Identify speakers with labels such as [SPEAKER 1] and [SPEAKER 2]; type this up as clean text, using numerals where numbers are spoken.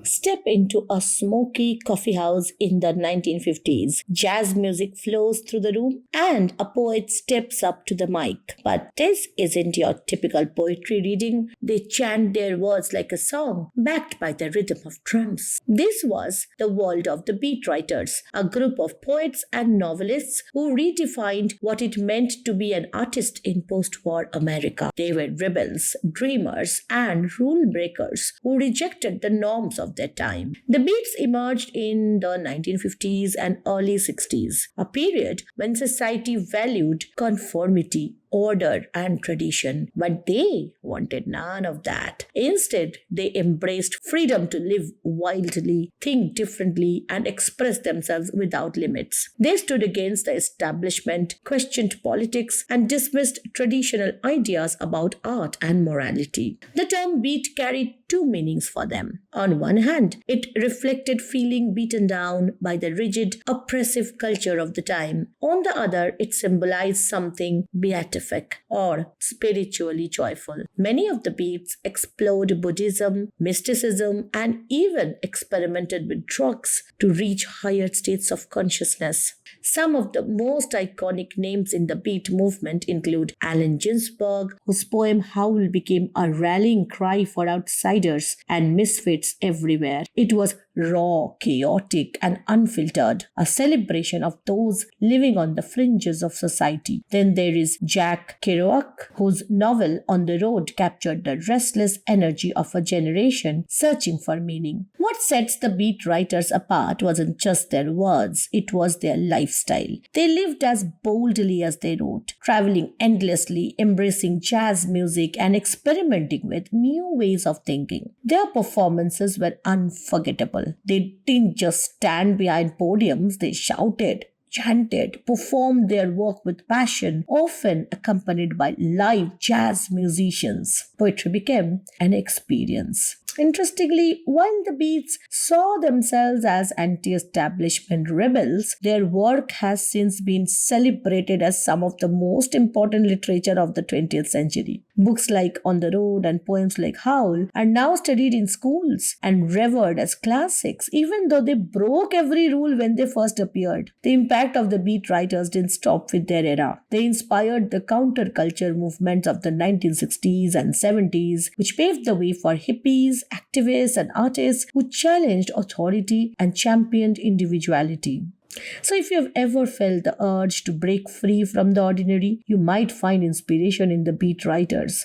[SPEAKER 1] Step into a smoky coffee house in the 1950s. Jazz music flows through the room and a poet steps up to the mic. But this isn't your typical poetry reading. They chant their words like a song, backed by the rhythm of drums. This was the world of the beat writers, a group of poets and novelists who redefined what it meant to be an artist in post-war America. They were rebels, dreamers, and rule breakers who rejected the norms of their time. The Beats emerged in the 1950s and early 60s, a period when society valued conformity, order, and tradition, but they wanted none of that. Instead, they embraced freedom to live wildly, think differently, and express themselves without limits. They stood against the establishment, questioned politics, and dismissed traditional ideas about art and morality. The term beat carried two meanings for them. On one hand, it reflected feeling beaten down by the rigid, oppressive culture of the time. On the other, it symbolized something beatific or spiritually joyful. Many of the beats explored Buddhism, mysticism, and even experimented with drugs to reach higher states of consciousness. Some of the most iconic names in the beat movement include Allen Ginsberg, whose poem Howl became a rallying cry for outsiders and misfits everywhere. It was raw, chaotic, and unfiltered, a celebration of those living on the fringes of society. Then there is Jack Kerouac, whose novel On the Road captured the restless energy of a generation searching for meaning. What sets the beat writers apart wasn't just their words, it was their lifestyle. They lived as boldly as they wrote, traveling endlessly, embracing jazz music, and experimenting with new ways of thinking. Their performances were unforgettable. They didn't just stand behind podiums, they shouted, chanted, performed their work with passion, often accompanied by live jazz musicians. Poetry became an experience. Interestingly, while the Beats saw themselves as anti-establishment rebels, their work has since been celebrated as some of the most important literature of the 20th century. Books like On the Road and poems like Howl are now studied in schools and revered as classics, even though they broke every rule when they first appeared. The impact of the Beat writers didn't stop with their era. They inspired the counterculture movements of the 1960s and 70s, which paved the way for hippies, activists, and artists who challenged authority and championed individuality. So, if you have ever felt the urge to break free from the ordinary, you might find inspiration in the beat writers.